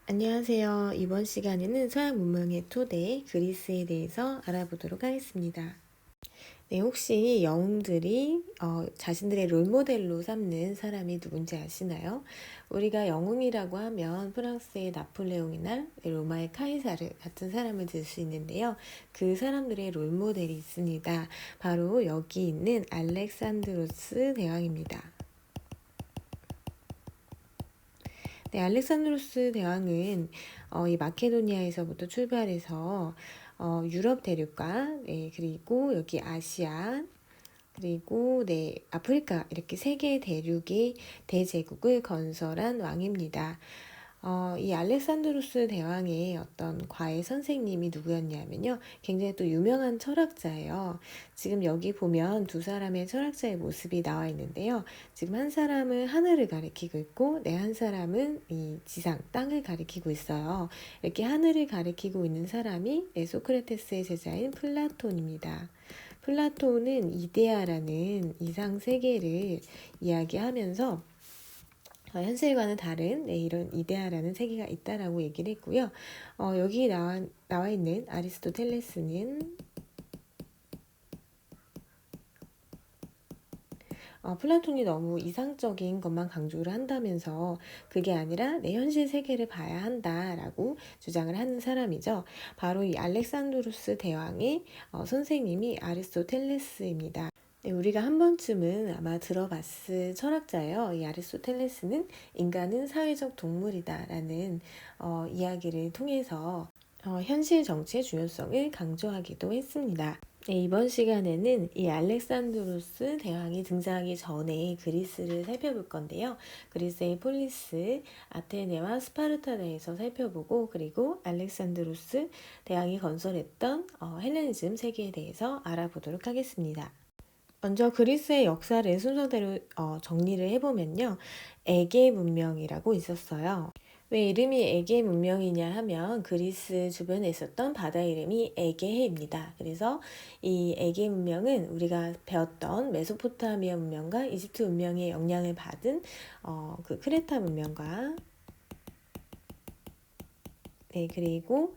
안녕하세요. 이번 시간에는 서양 문명의 토대 그리스에 대해서 알아보도록 하겠습니다. 네, 혹시 영웅들이 자신들의 롤모델로 삼는 사람이 누군지 아시나요? 우리가 영웅이라고 하면 프랑스의 나폴레옹이나 로마의 카이사르 같은 사람을 들 수 있는데요. 그 사람들의 롤모델이 있습니다. 바로 여기 있는 알렉산드로스 대왕입니다. 네, 알렉산드로스 대왕은 이 마케도니아에서부터 출발해서 유럽 대륙과 그리고 여기 아시아 그리고 아프리카 이렇게 세 개의 대륙의 대제국을 건설한 왕입니다. 이 알렉산드로스 대왕의 어떤 과외 선생님이 누구였냐면요. 굉장히 또 유명한 철학자예요. 지금 여기 보면 두 사람의 철학자의 모습이 나와 있는데요. 지금 한 사람은 하늘을 가리키고 있고, 한 사람은 이 지상, 땅을 가리키고 있어요. 이렇게 하늘을 가리키고 있는 사람이 소크라테스의 제자인 플라톤입니다. 플라톤은 이데아라는 이상 세계를 이야기하면서 현실과는 다른 이런 이데아라는 세계가 있다라고 얘기를 했고요. 여기 나와 있는 아리스토텔레스는 플라톤이 너무 이상적인 것만 강조를 한다면서 그게 아니라 내 현실 세계를 봐야 한다라고 주장을 하는 사람이죠. 바로 이 알렉산드로스 대왕의 선생님이 아리스토텔레스입니다. 네, 우리가 한 번쯤은 아마 들어봤을 철학자예요. 이 아리스토텔레스는 인간은 사회적 동물이다라는 이야기를 통해서 현실 정치의 중요성을 강조하기도 했습니다. 네, 이번 시간에는 이 알렉산드로스 대왕이 등장하기 전에 그리스를 살펴볼 건데요. 그리스의 폴리스, 아테네와 스파르타에 대해서 살펴보고 그리고 알렉산드로스 대왕이 건설했던 헬레니즘 세계에 대해서 알아보도록 하겠습니다. 먼저 그리스의 역사를 순서대로 정리를 해보면요. 에게 문명이라고 있었어요. 왜 이름이 에게 문명이냐 하면 그리스 주변에 있었던 바다 이름이 에게해입니다. 그래서 이 에게 문명은 우리가 배웠던 메소포타미아 문명과 이집트 문명의 영향을 받은 그 크레타 문명과 그리고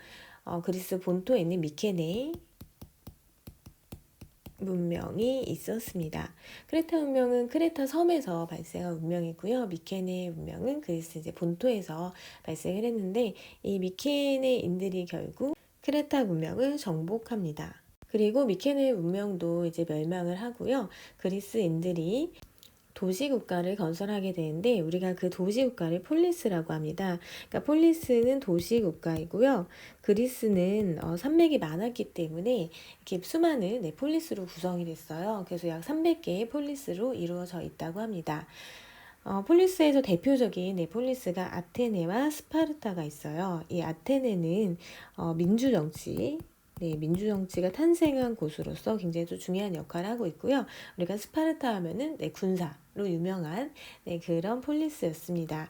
그리스 본토에 있는 미케네 문명이 있었습니다. 크레타 문명은 크레타 섬에서 발생한 문명이고요. 미케네 문명은 그리스 이제 본토에서 발생을 했는데 이 미케네인들이 결국 크레타 문명을 정복합니다. 그리고 미케네 문명도 이제 멸망을 하고요. 그리스인들이 도시국가를 건설하게 되는데 우리가 그 도시국가를 폴리스라고 합니다. 그러니까 폴리스는 도시국가이고요. 그리스는 산맥이 많았기 때문에 이렇게 수많은 폴리스로 구성이 됐어요. 그래서 약 300개의 폴리스로 이루어져 있다고 합니다. 폴리스에서 대표적인 폴리스가 아테네와 스파르타가 있어요. 이 아테네는 민주정치, 민주정치가 탄생한 곳으로서 굉장히 또 중요한 역할을 하고 있고요. 우리가 스파르타 하면은 군사로 유명한 그런 폴리스였습니다.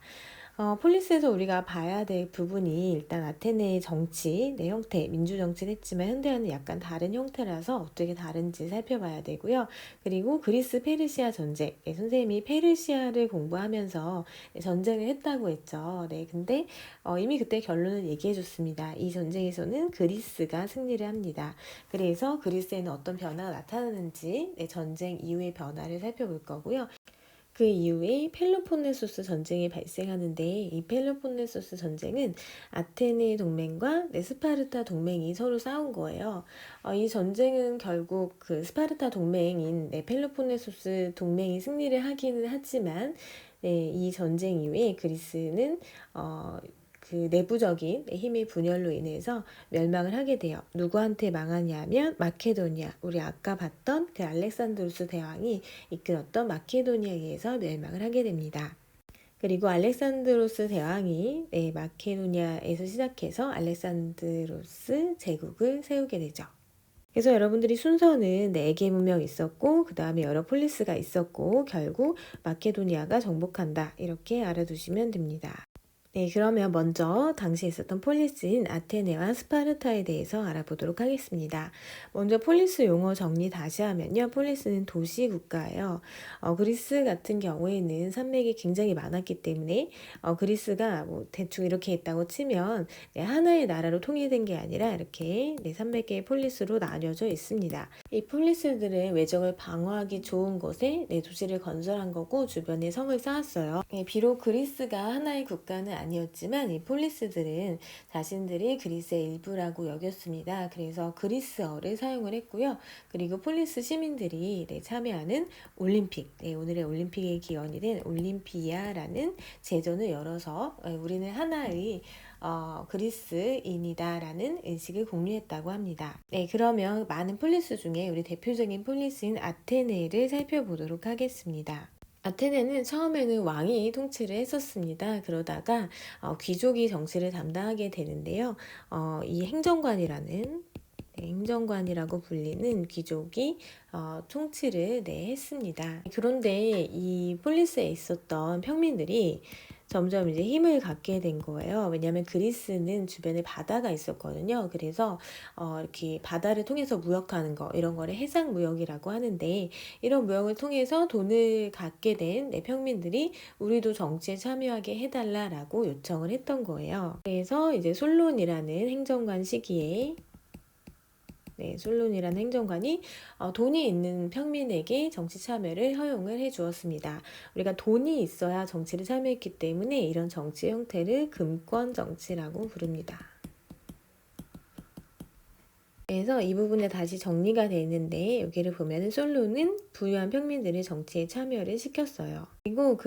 폴리스에서 우리가 봐야 될 부분이 일단 아테네의 정치, 형태, 민주정치를 했지만 현대와는 약간 다른 형태라서 어떻게 다른지 살펴봐야 되고요. 그리고 그리스 페르시아 전쟁, 선생님이 페르시아를 공부하면서 전쟁을 했다고 했죠. 근데 이미 그때 결론을 얘기해 줬습니다. 이 전쟁에서는 그리스가 승리를 합니다. 그래서 그리스에는 어떤 변화가 나타나는지 전쟁 이후의 변화를 살펴볼 거고요. 그 이후에 펠로폰네소스 전쟁이 발생하는데 이 펠로폰네소스 전쟁은 아테네 동맹과 스파르타 동맹이 서로 싸운 거예요. 이 전쟁은 결국 그 스파르타 동맹인 펠로폰네소스 동맹이 승리를 하기는 하지만 이 전쟁 이후에 그리스는 그 내부적인 힘의 분열로 인해서 멸망을 하게 돼요. 누구한테 망하냐면 마케도니아, 우리 아까 봤던 그 알렉산드로스 대왕이 이끌었던 마케도니아에 의해서 멸망을 하게 됩니다. 그리고 알렉산드로스 대왕이 마케도니아에서 시작해서 알렉산드로스 제국을 세우게 되죠. 그래서 여러분들이 순서는 4개 문명이 있었고 그 다음에 여러 폴리스가 있었고 결국 마케도니아가 정복한다 이렇게 알아두시면 됩니다. 네, 그러면 먼저 당시에 있었던 폴리스인 아테네와 스파르타에 대해서 알아보도록 하겠습니다. 먼저 폴리스 용어 정리 다시 하면요. 폴리스는 도시 국가예요. 그리스 같은 경우에는 산맥이 굉장히 많았기 때문에 그리스가 뭐 대충 이렇게 있다고 치면 네, 하나의 나라로 통일된 게 아니라 이렇게 네, 300개의 폴리스로 나뉘어져 있습니다. 이 폴리스들은 외적을 방어하기 좋은 곳에 네, 도시를 건설한 거고 주변에 성을 쌓았어요. 네, 비록 그리스가 하나의 국가는 아니었지만 이 폴리스들은 자신들이 그리스의 일부라고 여겼습니다. 그래서 그리스어를 사용을 했고요. 그리고 폴리스 시민들이 네, 참여하는 올림픽, 네, 오늘의 올림픽의 기원이 된 올림피아라는 제전을 열어서 우리는 하나의 그리스인이다라는 인식을 공유했다고 합니다. 네, 그러면 많은 폴리스 중에 우리 대표적인 폴리스인 아테네를 살펴보도록 하겠습니다. 아테네는 처음에는 왕이 통치를 했었습니다. 그러다가 귀족이 정치를 담당하게 되는데요. 이 행정관이라는 행정관이라고 불리는 귀족이 통치를 했습니다. 그런데 이 폴리스에 있었던 평민들이 점점 이제 힘을 갖게 된 거예요. 왜냐하면 그리스는 주변에 바다가 있었거든요. 그래서 이렇게 바다를 통해서 무역하는 거 이런 거를 해상 무역이라고 하는데 이런 무역을 통해서 돈을 갖게 된 평민들이 우리도 정치에 참여하게 해달라라고 요청을 했던 거예요. 그래서 이제 솔론이라는 행정관 시기에 솔론이라는 행정관이 돈이 있는 평민에게 정치 참여를 허용을 해 주었습니다. 우리가 돈이 있어야 정치를 참여했기 때문에 이런 정치 형태를 금권 정치라고 부릅니다. 그래서 이 부분에 다시 정리가 되는데 여기를 보면은 솔론은 부유한 평민들의 정치에 참여를 시켰어요. 그리고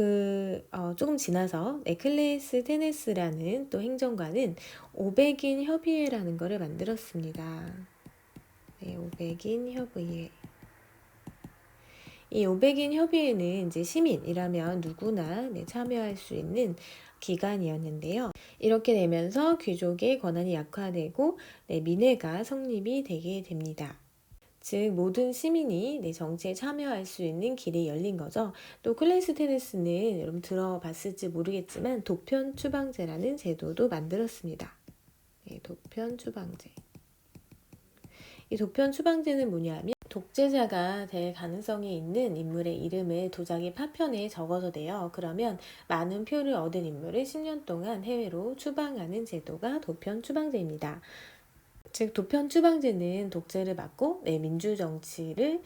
조금 지나서 에클레스 테네스라는 또 행정관은 500인 협의회라는 것을 만들었습니다. 500인 협의회. 이 500인 협의회는 이제 시민이라면 누구나 참여할 수 있는 기관이었는데요. 이렇게 되면서 귀족의 권한이 약화되고 민회가 성립이 되게 됩니다. 즉 모든 시민이 정치에 참여할 수 있는 길이 열린 거죠. 또 클레스테네스는 여러분 들어봤을지 모르겠지만 도편 추방제라는 제도도 만들었습니다. 도편 추방제. 이 도편 추방제는 뭐냐면 독재자가 될 가능성이 있는 인물의 이름을 도자기 파편에 적어서 내요. 그러면 많은 표를 얻은 인물을 10년 동안 해외로 추방하는 제도가 도편 추방제입니다. 즉 도편 추방제는 독재를 막고 민주 정치를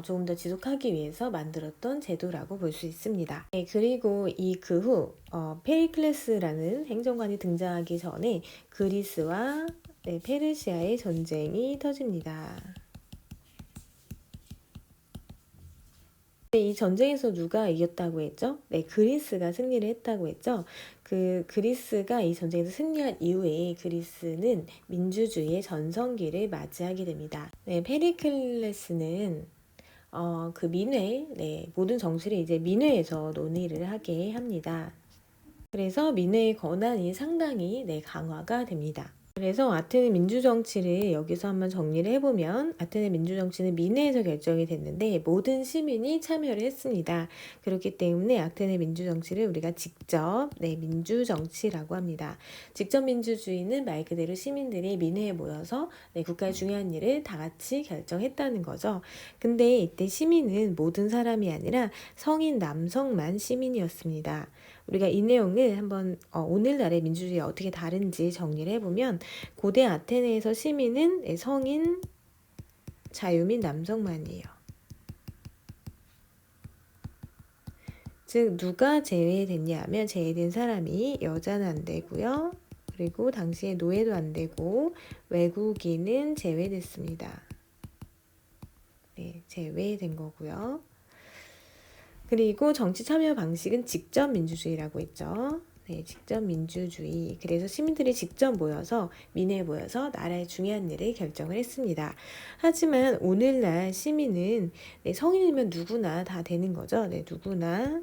조금 더 지속하기 위해서 만들었던 제도라고 볼 수 있습니다. 그리고 그 후 페리클레스라는 행정관이 등장하기 전에 그리스와 페르시아의 전쟁이 터집니다. 이 전쟁에서 누가 이겼다고 했죠? 그리스가 승리를 했다고 했죠. 그리스가 이 전쟁에서 승리한 이후에 그리스는 민주주의의 전성기를 맞이하게 됩니다. 페리클레스는 그 민회, 모든 정치를 이제 민회에서 논의를 하게 합니다. 그래서 민회의 권한이 상당히 강화가 됩니다. 그래서 아테네 민주정치를 여기서 한번 정리를 해보면 아테네 민주정치는 민회에서 결정이 됐는데 모든 시민이 참여를 했습니다. 그렇기 때문에 아테네 민주정치를 우리가 직접 민주정치라고 합니다. 직접 민주주의는 말 그대로 시민들이 민회에 모여서 국가의 중요한 일을 다 같이 결정했다는 거죠. 근데 이때 시민은 모든 사람이 아니라 성인 남성만 시민이었습니다. 우리가 이 내용을 한번 오늘날의 민주주의가 어떻게 다른지 정리를 해보면 고대 아테네에서 시민은 성인 자유민 남성만이에요. 즉 누가 제외됐냐 하면 제외된 사람이 여자는 안 되고요. 그리고 당시에 노예도 안 되고 외국인은 제외됐습니다. 제외된 거고요. 그리고 정치 참여 방식은 직접 민주주의라고 했죠. 직접 민주주의. 그래서 시민들이 직접 모여서 민회에 모여서 나라의 중요한 일을 결정을 했습니다. 하지만 오늘날 시민은 성인이면 누구나 다 되는 거죠. 누구나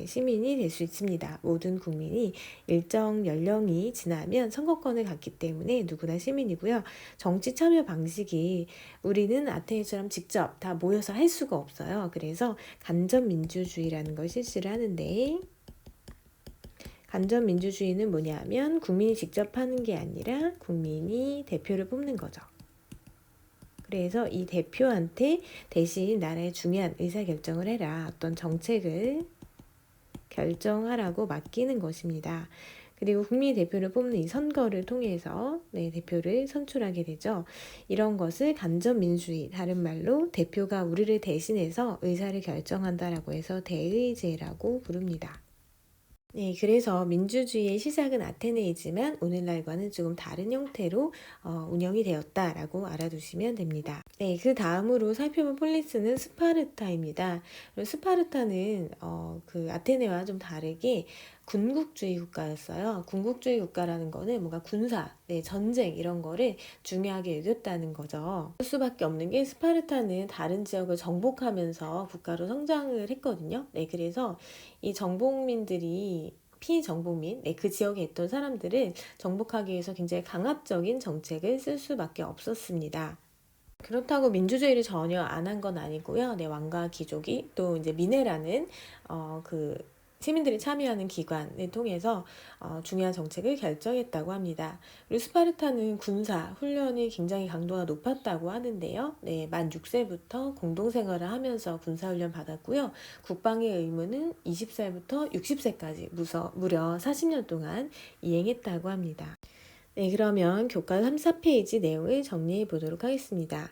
시민이 될 수 있습니다. 모든 국민이 일정 연령이 지나면 선거권을 갖기 때문에 누구나 시민이고요. 정치 참여 방식이 우리는 아테네처럼 직접 다 모여서 할 수가 없어요. 그래서 간접 민주주의라는 걸 실시를 하는데 간접 민주주의는 뭐냐면 국민이 직접 하는 게 아니라 국민이 대표를 뽑는 거죠. 그래서 이 대표한테 대신 나라의 중요한 의사결정을 해라. 어떤 정책을 결정하라고 맡기는 것입니다. 그리고 국민이 대표를 뽑는 이 선거를 통해서 대표를 선출하게 되죠. 이런 것을 간접민주주의, 다른 말로 대표가 우리를 대신해서 의사를 결정한다라고 해서 대의제라고 부릅니다. 네, 그래서 민주주의의 시작은 아테네이지만 오늘날과는 조금 다른 형태로 운영이 되었다라고 알아두시면 됩니다. 네, 그 다음으로 살펴볼 폴리스는 스파르타입니다. 스파르타는 그 아테네와 좀 다르게 군국주의 국가였어요. 군국주의 국가라는 거는 뭔가 군사, 전쟁 이런 거를 중요하게 여겼다는 거죠. 그럴 수밖에 없는 게 스파르타는 다른 지역을 정복하면서 국가로 성장을 했거든요. 네, 그래서 이 정복민들이 피정복민, 그 지역에 있던 사람들을 정복하기 위해서 굉장히 강압적인 정책을 쓸 수밖에 없었습니다. 그렇다고 민주주의를 전혀 안 한 건 아니고요. 왕과 귀족이 또 이제 미네라는 그 시민들이 참여하는 기관을 통해서 중요한 정책을 결정했다고 합니다. 그리고 스파르타는 군사 훈련이 굉장히 강도가 높았다고 하는데요. 만 6세부터 공동생활을 하면서 군사훈련 받았고요. 국방의 의무는 20살부터 60세까지 무려 40년 동안 이행했다고 합니다. 네, 그러면 교과 3, 4페이지 내용을 정리해 보도록 하겠습니다.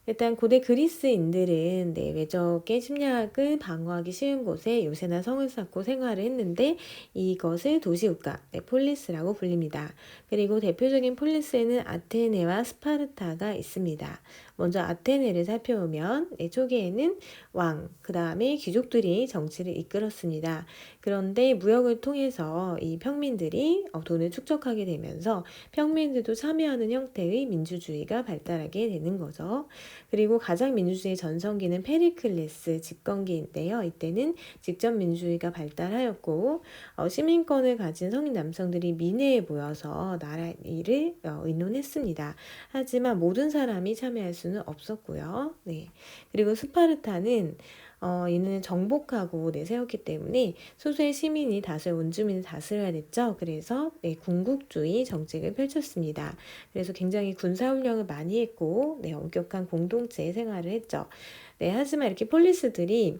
일단 고대 그리스인들은 외적의 침략을 방어하기 쉬운 곳에 요새나 성을 쌓고 생활을 했는데 이것을 도시국가, 폴리스라고 불립니다. 그리고 대표적인 폴리스에는 아테네와 스파르타가 있습니다. 먼저 아테네를 살펴보면 초기에는 왕, 그 다음에 귀족들이 정치를 이끌었습니다. 그런데 무역을 통해서 이 평민들이 돈을 축적하게 되면서 평민들도 참여하는 형태의 민주주의가 발달하게 되는 거죠. 그리고 가장 민주주의 전성기는 페리클레스 집권기인데요. 이때는 직접 민주주의가 발달하였고 시민권을 가진 성인 남성들이 민회에 모여서 나라 일을 의논했습니다. 하지만 모든 사람이 참여할 수는 없었고요. 그리고 스파르타는 이는 정복하고 세웠기 때문에 소수의 시민이 다수의 원주민을 다스려야 됐죠. 그래서 군국주의 정책을 펼쳤습니다. 그래서 굉장히 군사훈련을 많이 했고 엄격한 공동체 생활을 했죠. 하지만 이렇게 폴리스들이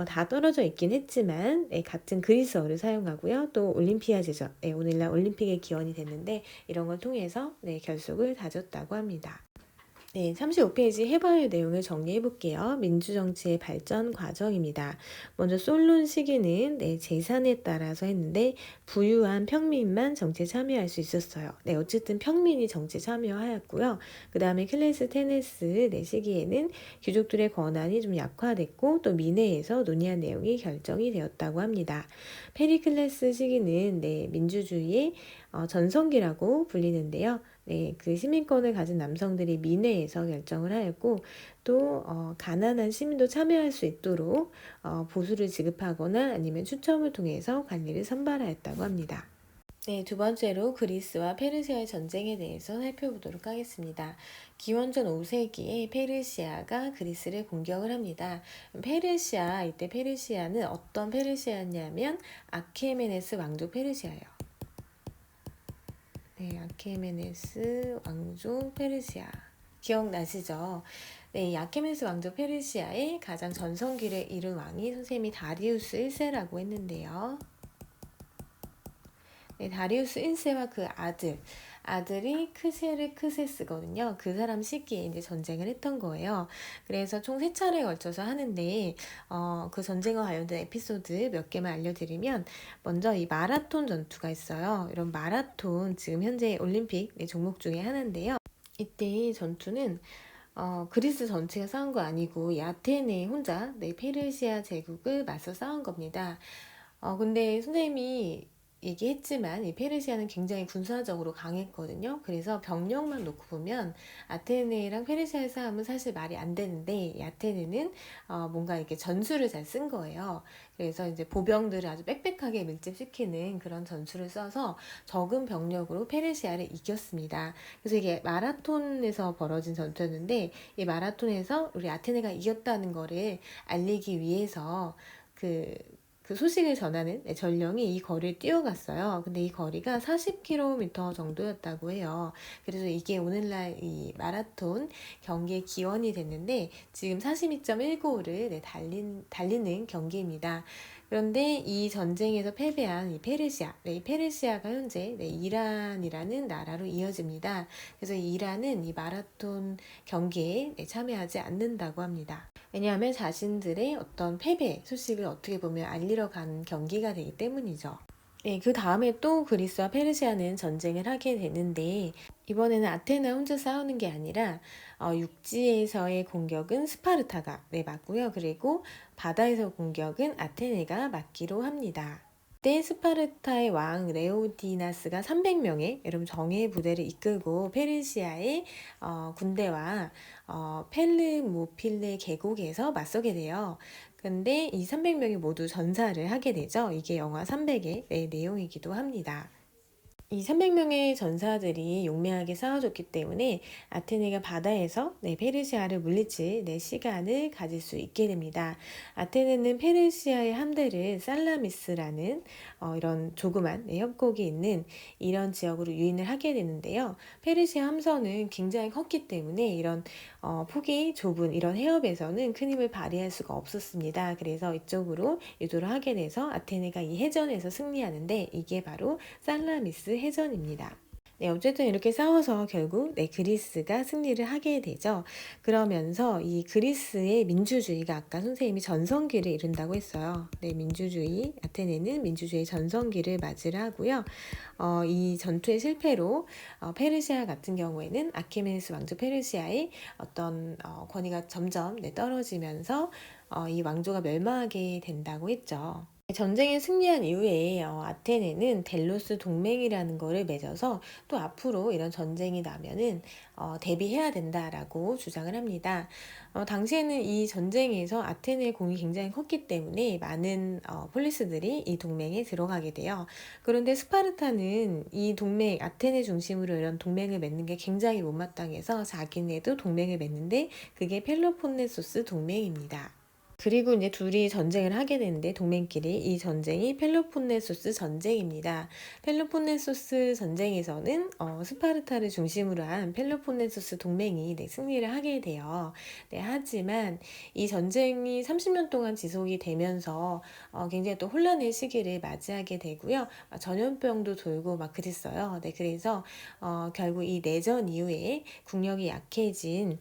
다 떨어져 있긴 했지만 같은 그리스어를 사용하고요. 또 올림피아제죠. 오늘날 올림픽의 기원이 됐는데 이런 걸 통해서 결속을 다졌다고 합니다. 35페이지 해봐야 할 내용을 정리해 볼게요. 민주정치의 발전 과정입니다. 먼저 솔론 시기는 재산에 따라서 했는데 부유한 평민만 정치에 참여할 수 있었어요. 어쨌든 평민이 정치에 참여하였고요. 그 다음에 클레스테네스 시기에는 귀족들의 권한이 좀 약화됐고 또 민회에서 논의한 내용이 결정이 되었다고 합니다. 페리클레스 시기는 민주주의의 전성기라고 불리는데요. 그 시민권을 가진 남성들이 민회에서 결정을 하였고 또 가난한 시민도 참여할 수 있도록 보수를 지급하거나 아니면 추첨을 통해서 관리를 선발하였다고 합니다. 두 번째로 그리스와 페르시아의 전쟁에 대해서 살펴보도록 하겠습니다. 기원전 5세기에 페르시아가 그리스를 공격을 합니다. 이때 페르시아는 어떤 페르시아냐면 아케메네스 왕조 페르시아예요. 아케메네스 왕조 페르시아 기억나시죠? 이 아케메네스 왕조 페르시아의 가장 전성기를 이룬 왕이 선생님이 다리우스 1세라고 했는데요. 다리우스 1세와 그 아들이 크세르크세스거든요. 그 사람 시기에 이제 전쟁을 했던 거예요. 그래서 총 3차례에 걸쳐서 하는데 그 전쟁과 관련된 에피소드 몇 개만 알려드리면 먼저 이 마라톤 전투가 있어요. 이런 마라톤 지금 현재 올림픽 종목 중에 하나인데요. 이때 전투는 그리스 전체가 싸운 거 아니고 이 아테네 혼자 페르시아 제국을 맞서 싸운 겁니다. 근데 선생님이 얘기했지만 이 페르시아는 굉장히 군사적으로 강했거든요. 그래서 병력만 놓고 보면 아테네랑 페르시아의 싸움은 사실 말이 안 되는데 이 아테네는 뭔가 이렇게 전술을 잘 쓴 거예요. 그래서 이제 보병들을 아주 빽빽하게 밀집시키는 그런 전술을 써서 적은 병력으로 페르시아를 이겼습니다. 그래서 이게 마라톤에서 벌어진 전투였는데 이 마라톤에서 우리 아테네가 이겼다는 거를 알리기 위해서 그 그 소식을 전하는 전령이 이 거리를 뛰어갔어요. 근데 이 거리가 40km 정도였다고 해요. 그래서 이게 오늘날 이 마라톤 경기의 기원이 됐는데 지금 42.195를 달리는 경기입니다. 그런데 이 전쟁에서 패배한 이 페르시아, 이 페르시아가 현재 이란이라는 나라로 이어집니다. 그래서 이란은 이 마라톤 경기에 참여하지 않는다고 합니다. 왜냐하면 자신들의 어떤 패배 소식을 어떻게 보면 알리러 간 경기가 되기 때문이죠. 네, 그 다음에 또 그리스와 페르시아는 전쟁을 하게 되는데 이번에는 아테나 혼자 싸우는 게 아니라 육지에서의 공격은 스파르타가 맞고요. 그리고 바다에서 공격은 아테네가 맡기로 합니다. 그때 스파르타의 왕 레오디나스가 300명의 여러분 정예 부대를 이끌고 페르시아의 군대와 펠르모필레 계곡에서 맞서게 돼요. 근데 이 300명이 모두 전사를 하게 되죠. 이게 영화 300의 내용이기도 합니다. 이 300명의 전사들이 용맹하게 싸워줬기 때문에 아테네가 바다에서 페르시아를 물리칠 시간을 가질 수 있게 됩니다. 아테네는 페르시아의 함대를 살라미스라는 이런 조그만 협곡이 있는 이런 지역으로 유인을 하게 되는데요. 페르시아 함선은 굉장히 컸기 때문에 이런 폭이 좁은 이런 해협에서는 큰 힘을 발휘할 수가 없었습니다. 그래서 이쪽으로 유도를 하게 돼서 아테네가 이 해전에서 승리하는데 이게 바로 살라미스 해전입니다. 어쨌든 이렇게 싸워서 결국 그리스가 승리를 하게 되죠. 그러면서 이 그리스의 민주주의가 아까 선생님이 전성기를 이룬다고 했어요. 민주주의, 아테네는 민주주의 전성기를 맞이를 하고요. 이 전투의 실패로 페르시아 같은 경우에는 아케메네스 왕조 페르시아의 어떤 권위가 점점 떨어지면서 이 왕조가 멸망하게 된다고 했죠. 전쟁에 승리한 이후에 아테네는 델로스 동맹이라는 거를 맺어서 또 앞으로 이런 전쟁이 나면은 대비해야 된다라고 주장을 합니다. 당시에는 이 전쟁에서 아테네의 공이 굉장히 컸기 때문에 많은 폴리스들이 이 동맹에 들어가게 돼요. 그런데 스파르타는 이 동맹, 아테네 중심으로 이런 동맹을 맺는 게 굉장히 못마땅해서 자기네도 동맹을 맺는데 그게 펠로폰네소스 동맹입니다. 그리고 이제 둘이 전쟁을 하게 되는데 동맹끼리 이 전쟁이 펠로폰네소스 전쟁입니다. 펠로폰네소스 전쟁에서는 스파르타를 중심으로 한 펠로폰네소스 동맹이 승리를 하게 돼요. 하지만 이 전쟁이 30년 동안 지속이 되면서 굉장히 또 혼란의 시기를 맞이하게 되고요. 전염병도 돌고 막 그랬어요. 그래서 결국 이 내전 이후에 국력이 약해진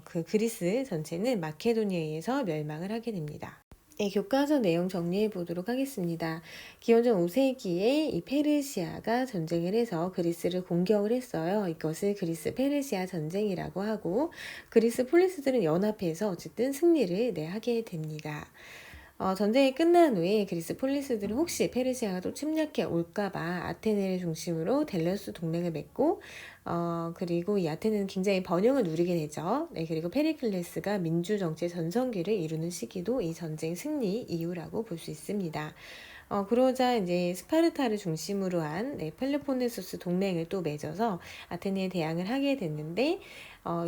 그 그리스 전체는 마케도니아에서 멸망을 하게 됩니다. 교과서 내용 정리해 보도록 하겠습니다. 기원전 5세기에 이 페르시아가 전쟁을 해서 그리스를 공격을 했어요. 이것을 그리스 페르시아 전쟁이라고 하고 그리스 폴리스들은 연합해서 어쨌든 승리를 하게 됩니다. 전쟁이 끝난 후에 그리스 폴리스들은 혹시 페르시아가 또 침략해 올까봐 아테네를 중심으로 델로스 동맹을 맺고 그리고 이 아테네는 굉장히 번영을 누리게 되죠. 그리고 페리클레스가 민주정치의 전성기를 이루는 시기도 이 전쟁 승리 이후라고 볼 수 있습니다. 그러자 이제 스파르타를 중심으로 한 펠로폰네소스 동맹을 또 맺어서 아테네에 대항을 하게 됐는데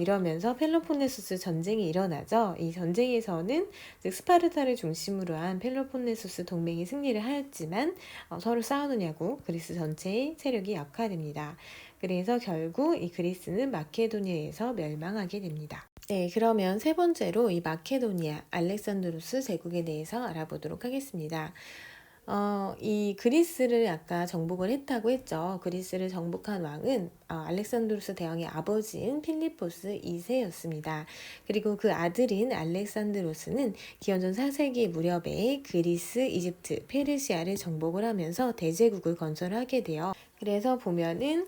이러면서 펠로폰네소스 전쟁이 일어나죠. 이 전쟁에서는 즉 스파르타를 중심으로 한 펠로폰네소스 동맹이 승리를 하였지만 서로 싸우느냐고 그리스 전체의 세력이 약화됩니다. 그래서 결국 이 그리스는 마케도니아에서 멸망하게 됩니다. 그러면 세 번째로 이 마케도니아, 알렉산드로스 제국에 대해서 알아보도록 하겠습니다. 이 그리스를 아까 정복을 했다고 했죠. 그리스를 정복한 왕은 알렉산드로스 대왕의 아버지인 필리포스 2세였습니다. 그리고 그 아들인 알렉산드로스는 기원전 4세기 무렵에 그리스, 이집트, 페르시아를 정복을 하면서 대제국을 건설하게 돼요. 그래서 보면은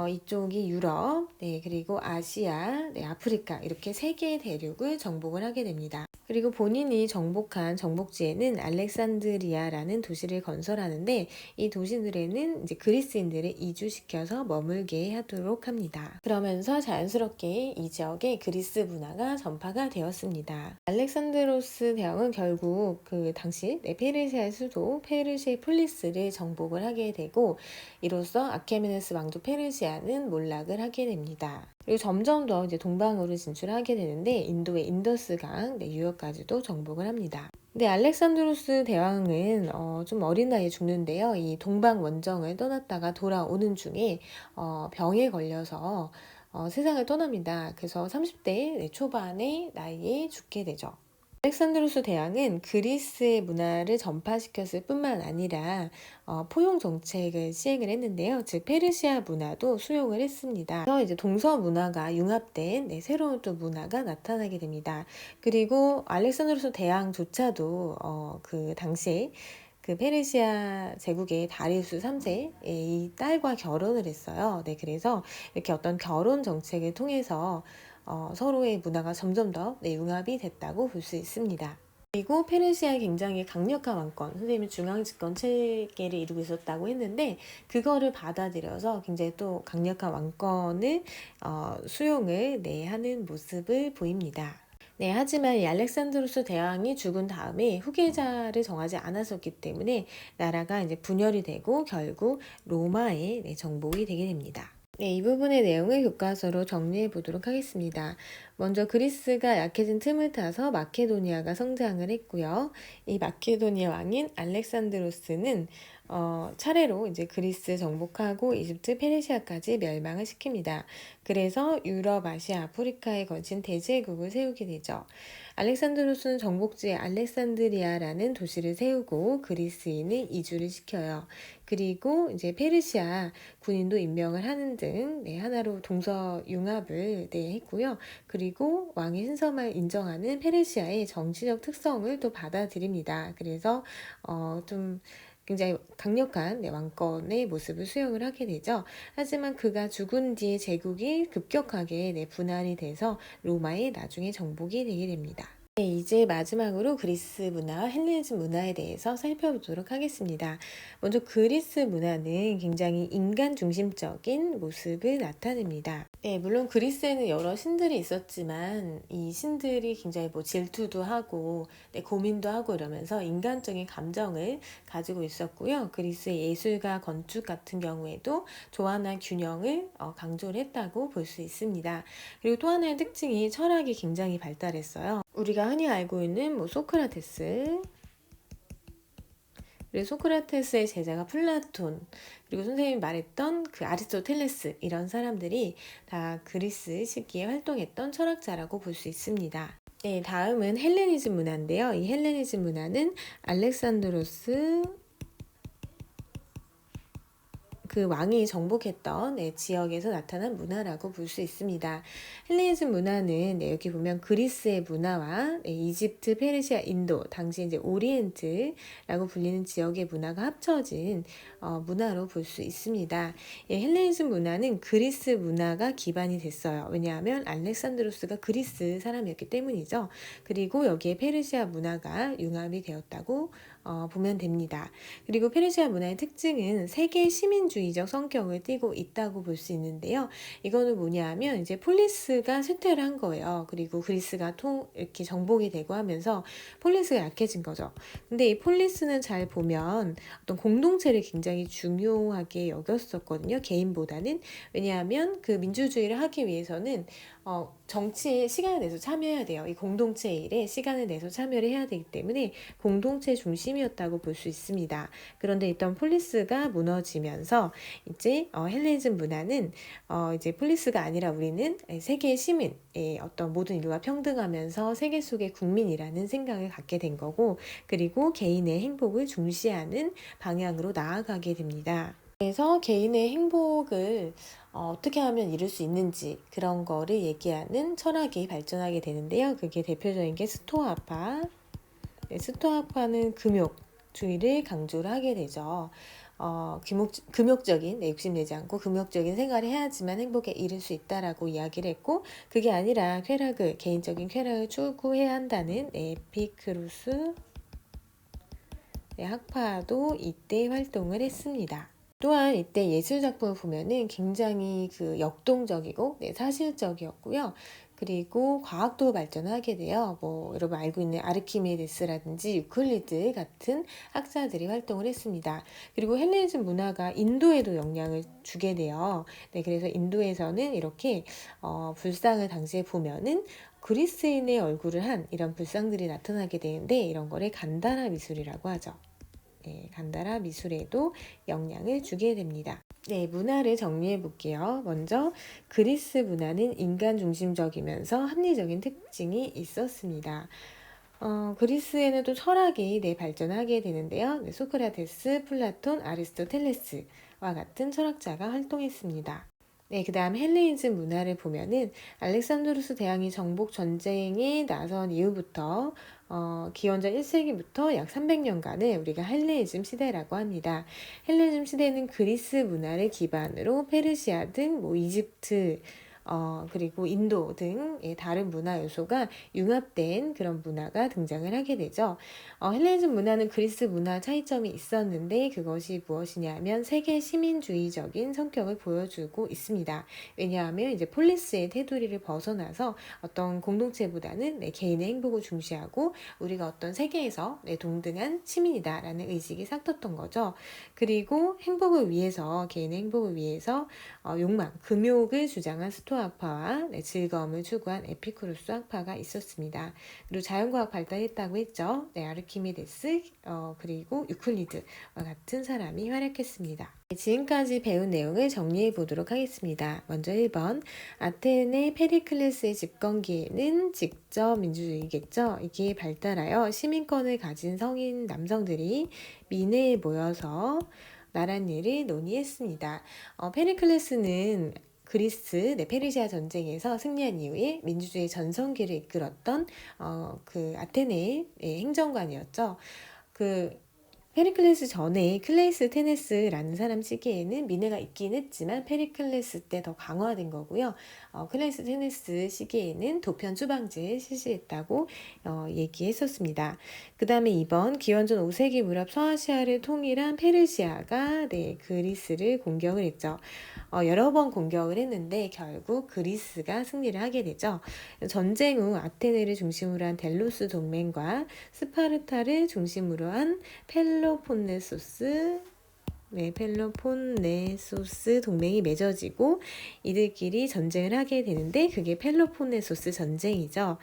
이쪽이 유럽, 그리고 아시아, 아프리카 이렇게 세 개의 대륙을 정복을 하게 됩니다. 그리고 본인이 정복한 정복지에는 알렉산드리아라는 도시를 건설하는데 이 도시들에는 이제 그리스인들을 이주시켜서 머물게 하도록 합니다. 그러면서 자연스럽게 이 지역에 그리스 문화가 전파가 되었습니다. 알렉산드로스 대왕은 결국 그 당시 페르시아의 수도 페르시아 폴리스를 정복을 하게 되고 이로써 아케메네스 왕조 페르시아는 몰락을 하게 됩니다. 그리고 점점 더 이제 동방으로 진출하게 되는데 인도의 인더스강, 유역까지도 정복을 합니다. 근데 알렉산드로스 대왕은 좀 어린 나이에 죽는데요. 이 동방 원정을 떠났다가 돌아오는 중에 병에 걸려서 세상을 떠납니다. 그래서 30대 초반의 나이에 죽게 되죠. 알렉산드로스 대왕은 그리스의 문화를 전파시켰을 뿐만 아니라 포용 정책을 시행을 했는데요. 즉 페르시아 문화도 수용을 했습니다. 그래서 이제 동서 문화가 융합된 새로운 또 문화가 나타나게 됩니다. 그리고 알렉산드로스 대왕조차도 그 당시에 그 페르시아 제국의 다리우스 3세의 이 딸과 결혼을 했어요. 네, 그래서 이렇게 어떤 결혼 정책을 통해서 서로의 문화가 점점 더 융합이 됐다고 볼 수 있습니다. 그리고 페르시아의 굉장히 강력한 왕권, 선생님이 중앙집권 체계를 이루고 있었다고 했는데 그거를 받아들여서 굉장히 또 강력한 왕권을 수용을 하는 모습을 보입니다. 네, 하지만 이 알렉산드로스 대왕이 죽은 다음에 후계자를 정하지 않았었기 때문에 나라가 이제 분열이 되고 결국 로마의 정복이 되게 됩니다. 네, 이 부분의 내용을 교과서로 정리해 보도록 하겠습니다. 먼저 그리스가 약해진 틈을 타서 마케도니아가 성장을 했고요. 이 마케도니아 왕인 알렉산드로스는 차례로 이제 그리스 정복하고 이집트, 페르시아까지 멸망을 시킵니다. 그래서 유럽, 아시아, 아프리카에 걸친 대제국을 세우게 되죠. 알렉산드로스는 정복지에 알렉산드리아라는 도시를 세우고 그리스인을 이주를 시켜요. 그리고 이제 페르시아 군인도 임명을 하는 등 하나로 동서 융합을 했고요. 그리고 왕의 신성을 인정하는 페르시아의 정치적 특성을 또 받아들입니다. 그래서 좀 굉장히 강력한 왕권의 모습을 수용을 하게 되죠. 하지만 그가 죽은 뒤에 제국이 급격하게 분할이 돼서 로마의 나중에 정복이 되게 됩니다. 네, 이제 마지막으로 그리스 문화와 헬레니즘 문화에 대해서 살펴보도록 하겠습니다. 먼저 그리스 문화는 굉장히 인간 중심적인 모습을 나타냅니다. 네, 물론 그리스에는 여러 신들이 있었지만 이 신들이 굉장히 뭐 질투도 하고 고민도 하고 이러면서 인간적인 감정을 가지고 있었고요. 그리스의 예술과 건축 같은 경우에도 조화나 균형을 강조를 했다고 볼 수 있습니다. 그리고 또 하나의 특징이 철학이 굉장히 발달했어요. 우리가 흔히 알고 있는 뭐 소크라테스, 그리고 소크라테스의 제자가 플라톤, 그리고 선생님이 말했던 그 아리스토텔레스, 이런 사람들이 다 그리스 시기에 활동했던 철학자라고 볼 수 있습니다. 네, 다음은 헬레니즘 문화인데요. 이 헬레니즘 문화는 알렉산드로스 그 왕이 정복했던 지역에서 나타난 문화라고 볼 수 있습니다. 헬레니즘 문화는 여기 보면 그리스의 문화와 이집트, 페르시아, 인도, 당시 이제 오리엔트라고 불리는 지역의 문화가 합쳐진 문화로 볼 수 있습니다. 헬레니즘 문화는 그리스 문화가 기반이 됐어요. 왜냐하면 알렉산드로스가 그리스 사람이었기 때문이죠. 그리고 여기에 페르시아 문화가 융합이 되었다고 보면 됩니다. 그리고 페르시아 문화의 특징은 세계 시민주의적 성격을 띠고 있다고 볼 수 있는데요. 이거는 뭐냐면 이제 폴리스가 쇠퇴를 한 거예요. 그리고 그리스가 이렇게 정복이 되고 하면서 폴리스가 약해진 거죠. 근데 이 폴리스는 잘 보면 어떤 공동체를 굉장히 중요하게 여겼었거든요. 개인보다는. 왜냐하면 그 민주주의를 하기 위해서는 정치에 시간을 내서 참여해야 돼요. 이 공동체 일에 시간을 내서 참여를 해야 되기 때문에 공동체 중심이었다고 볼 수 있습니다. 그런데 있던 폴리스가 무너지면서 이제 헬레니즘 문화는 이제 폴리스가 아니라 우리는 세계의 시민, 어떤 모든 인류가 평등하면서 세계 속의 국민이라는 생각을 갖게 된 거고, 그리고 개인의 행복을 중시하는 방향으로 나아가게 됩니다. 그래서 개인의 행복을 어떻게 하면 이룰 수 있는지 그런 거를 얘기하는 철학이 발전하게 되는데요. 그게 대표적인 게 스토아파. 스토아파는 금욕주의를 강조를 하게 되죠. 금욕적인, 욕심내지 않고 금욕적인 생활을 해야지만 행복에 이를 수 있다라고 이야기를 했고, 그게 아니라 개인적인 쾌락을 추구해야 한다는 에피크루스 학파도 이때 활동을 했습니다. 또한 이때 예술 작품을 보면은 굉장히 그 역동적이고 사실적이었고요. 그리고 과학도 발전하게 돼요. 뭐 여러분 알고 있는 아르키메데스라든지 유클리드 같은 학자들이 활동을 했습니다. 그리고 헬레니즘 문화가 인도에도 영향을 주게 돼요. 그래서 인도에서는 이렇게 불상을 당시에 보면은 그리스인의 얼굴을 한 이런 불상들이 나타나게 되는데 이런 거를 간다라 미술이라고 하죠. 네, 간다라 미술에도 영향을 주게 됩니다. 네, 문화를 정리해 볼게요. 먼저 그리스 문화는 인간 중심적이면서 합리적인 특징이 있었습니다. 그리스에는 또 철학이 발전하게 되는데요. 소크라테스, 플라톤, 아리스토텔레스와 같은 철학자가 활동했습니다. 네, 그 다음 헬레니즘 문화를 보면은 알렉산드로스 대왕이 정복 전쟁에 나선 이후부터 기원전 1세기부터 약 300년간을 우리가 헬레니즘 시대라고 합니다. 헬레니즘 시대는 그리스 문화를 기반으로 페르시아 등 이집트 그리고 인도 등의 다른 문화 요소가 융합된 그런 문화가 등장을 하게 되죠. 헬레니즘 문화는 그리스 문화 차이점이 있었는데 그것이 무엇이냐면 세계 시민주의적인 성격을 보여주고 있습니다. 왜냐하면 이제 폴리스의 테두리를 벗어나서 어떤 공동체보다는 개인의 행복을 중시하고 우리가 어떤 세계에서 동등한 시민이다라는 의식이 싹 텄던 거죠. 그리고 행복을 위해서 개인의 행복을 위해서 욕망, 금욕을 주장한 스토아파와 즐거움을 추구한 에피쿠로스 학파가 있었습니다. 그리고 자연과학 발달했다고 했죠. 아르키메데스 그리고 유클리드와 같은 사람이 활약했습니다. 지금까지 배운 내용을 정리해 보도록 하겠습니다. 먼저 1번 아테네 페리클레스의 집권기에는 직접 민주주의겠죠. 이게 발달하여 시민권을 가진 성인 남성들이 민회에 모여서 나란 일을 논의했습니다. 페리클레스는 그리스 페르시아 전쟁에서 승리한 이후에 민주주의 전성기를 이끌었던 그 아테네의 행정관이었죠. 그 페리클레스 전에 클레이스테네스라는 사람 시기에는 민회가 있긴 했지만 페리클레스 때 더 강화된 거고요. 클레이스테네스 시기에는 도편 추방제를 실시했다고 얘기했었습니다. 그 다음에 2번 기원전 5세기 무렵 서아시아를 통일한 페르시아가 그리스를 공격을 했죠. 여러 번 공격을 했는데 결국 그리스가 승리를 하게 되죠. 전쟁 후 아테네를 중심으로 한 델로스 동맹과 스파르타를 중심으로 한 펠로폰네소스 동맹이 맺어지고 이들끼리 전쟁을 하게 되는데 그게 펠로폰네소스 전쟁이죠.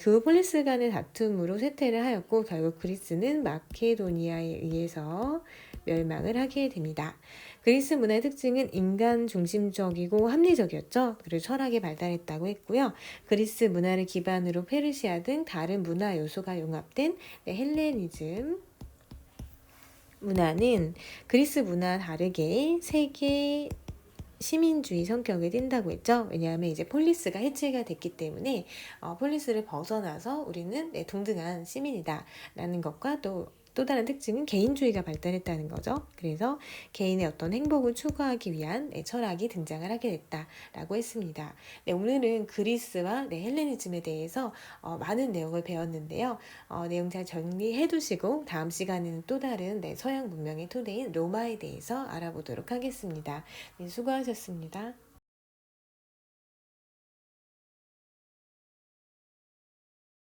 그 폴리스 간의 다툼으로 쇠퇴를 하였고 결국 그리스는 마케도니아에 의해서 멸망을 하게 됩니다. 그리스 문화의 특징은 인간 중심적이고 합리적이었죠. 그리고 철학이 발달했다고 했고요. 그리스 문화를 기반으로 페르시아 등 다른 문화 요소가 융합된 헬레니즘 문화는 그리스 문화 다르게 세계 시민주의 성격을 띈다고 했죠. 왜냐하면 이제 폴리스가 해체가 됐기 때문에 폴리스를 벗어나서 우리는 동등한 시민이다라는 것과 또 다른 특징은 개인주의가 발달했다는 거죠. 그래서 개인의 어떤 행복을 추구하기 위한 철학이 등장을 하게 됐다라고 했습니다. 오늘은 그리스와 헬레니즘에 대해서 많은 내용을 배웠는데요. 내용 잘 정리해 두시고 다음 시간에는 또 다른 서양 문명의 토대인 로마에 대해서 알아보도록 하겠습니다. 수고하셨습니다.